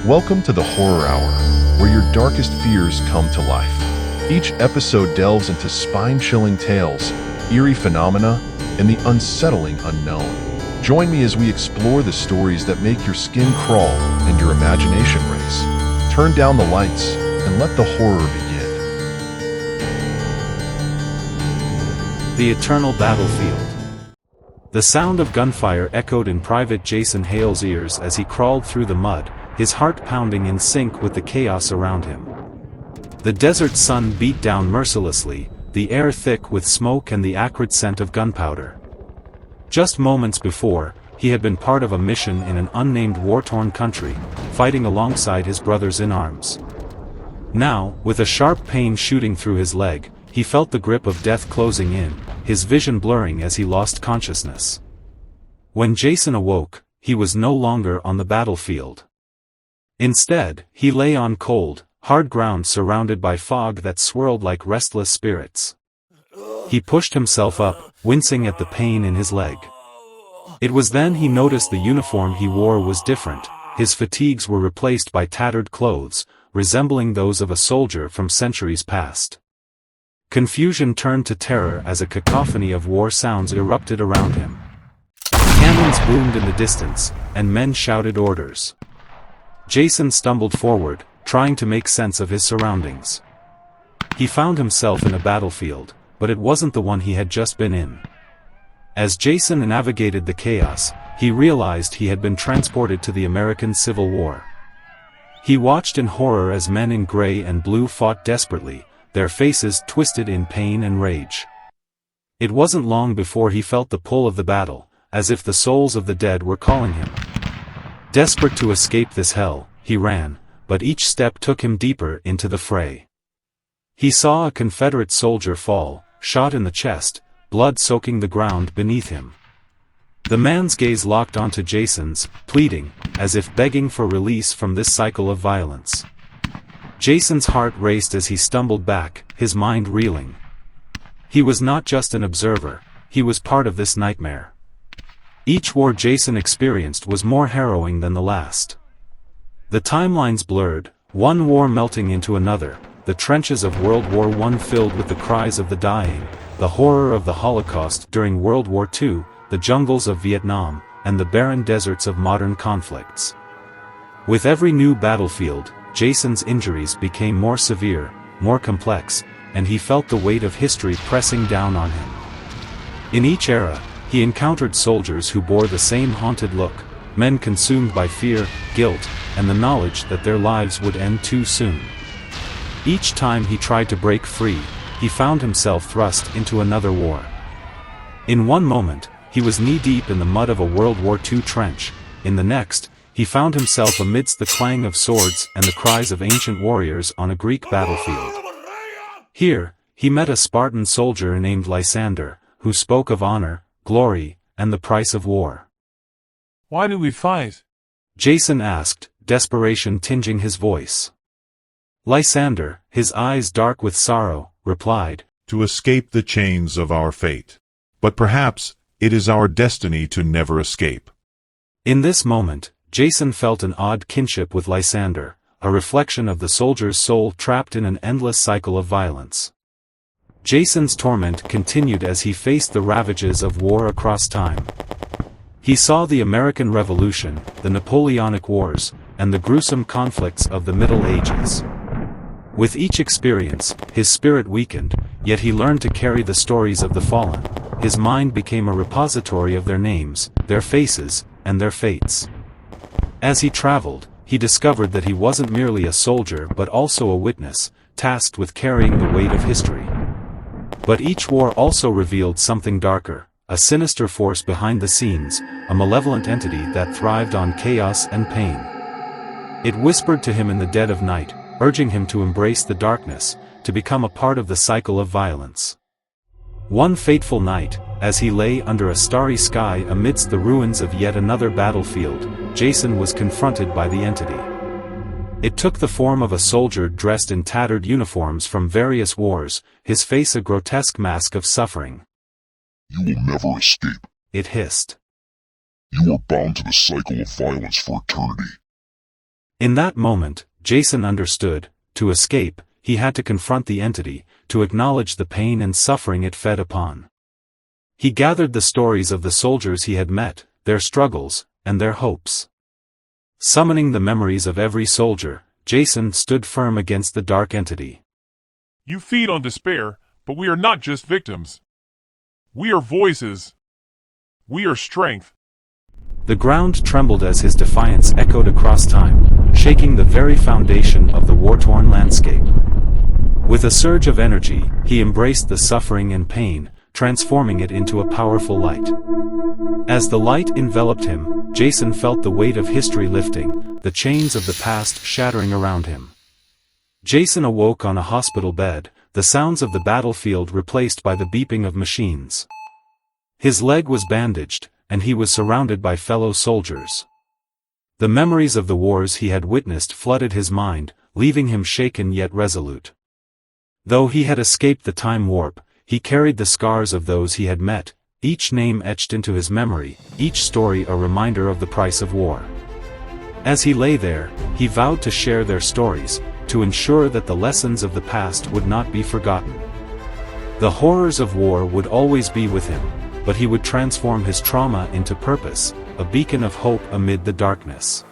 Welcome to the Horror Hour, where your darkest fears come to life. Each episode delves into spine-chilling tales, eerie phenomena, and the unsettling unknown. Join me as we explore the stories that make your skin crawl and your imagination race. Turn down the lights and let the horror begin. The Eternal Battlefield. The sound of gunfire echoed in Private Jason Hale's ears as he crawled through the mud, his heart pounding in sync with the chaos around him. The desert sun beat down mercilessly, the air thick with smoke and the acrid scent of gunpowder. Just moments before, he had been part of a mission in an unnamed war-torn country, fighting alongside his brothers in arms. Now, with a sharp pain shooting through his leg, he felt the grip of death closing in, his vision blurring as he lost consciousness. When Jason awoke, he was no longer on the battlefield. Instead, he lay on cold, hard ground surrounded by fog that swirled like restless spirits. He pushed himself up, wincing at the pain in his leg. It was then he noticed the uniform he wore was different. His fatigues were replaced by tattered clothes, resembling those of a soldier from centuries past. Confusion turned to terror as a cacophony of war sounds erupted around him. Cannons boomed in the distance, and men shouted orders. Jason stumbled forward, trying to make sense of his surroundings. He found himself in a battlefield, but it wasn't the one he had just been in. As Jason navigated the chaos, he realized he had been transported to the American Civil War. He watched in horror as men in gray and blue fought desperately, their faces twisted in pain and rage. It wasn't long before he felt the pull of the battle, as if the souls of the dead were calling him. Desperate to escape this hell, he ran, but each step took him deeper into the fray. He saw a Confederate soldier fall, shot in the chest, blood soaking the ground beneath him. The man's gaze locked onto Jason's, pleading, as if begging for release from this cycle of violence. Jason's heart raced as he stumbled back, his mind reeling. He was not just an observer, he was part of this nightmare. Each war Jason experienced was more harrowing than the last. The timelines blurred, one war melting into another, the trenches of World War I filled with the cries of the dying, the horror of the Holocaust during World War II, the jungles of Vietnam, and the barren deserts of modern conflicts. With every new battlefield, Jason's injuries became more severe, more complex, and he felt the weight of history pressing down on him. In each era, he encountered soldiers who bore the same haunted look, men consumed by fear, guilt, and the knowledge that their lives would end too soon. Each time he tried to break free, he found himself thrust into another war. In one moment, he was knee-deep in the mud of a World War II trench. In the next, he found himself amidst the clang of swords and the cries of ancient warriors on a Greek battlefield. Here, he met a Spartan soldier named Lysander, who spoke of honor, glory, and the price of war. "Why do we fight?" Jason asked, desperation tinging his voice. Lysander, his eyes dark with sorrow, replied, "To escape the chains of our fate. But perhaps, it is our destiny to never escape." In this moment, Jason felt an odd kinship with Lysander, a reflection of the soldier's soul trapped in an endless cycle of violence. Jason's torment continued as he faced the ravages of war across time. He saw the American Revolution, the Napoleonic Wars, and the gruesome conflicts of the Middle Ages. With each experience, his spirit weakened, yet he learned to carry the stories of the fallen. His mind became a repository of their names, their faces, and their fates. As he traveled, he discovered that he wasn't merely a soldier but also a witness, tasked with carrying the weight of history. But each war also revealed something darker, a sinister force behind the scenes, a malevolent entity that thrived on chaos and pain. It whispered to him in the dead of night, urging him to embrace the darkness, to become a part of the cycle of violence. One fateful night, as he lay under a starry sky amidst the ruins of yet another battlefield, Jason was confronted by the entity. It took the form of a soldier dressed in tattered uniforms from various wars, his face a grotesque mask of suffering. "You will never escape," it hissed. "You are bound to the cycle of violence for eternity." In that moment, Jason understood: to escape, he had to confront the entity, to acknowledge the pain and suffering it fed upon. He gathered the stories of the soldiers he had met, their struggles, and their hopes. Summoning the memories of every soldier, Jason stood firm against the dark entity. You feed on despair, but we are not just victims. We are voices. We are strength. The ground trembled as his defiance echoed across time, shaking the very foundation of the war-torn landscape. With a surge of energy, he embraced the suffering and pain, transforming it into a powerful light. As the light enveloped him, Jason felt the weight of history lifting, the chains of the past shattering around him. Jason awoke on a hospital bed, the sounds of the battlefield replaced by the beeping of machines. His leg was bandaged, and he was surrounded by fellow soldiers. The memories of the wars he had witnessed flooded his mind, leaving him shaken yet resolute. Though he had escaped the time warp, he carried the scars of those he had met, each name etched into his memory, each story a reminder of the price of war. As he lay there, he vowed to share their stories, to ensure that the lessons of the past would not be forgotten. The horrors of war would always be with him, but he would transform his trauma into purpose, a beacon of hope amid the darkness.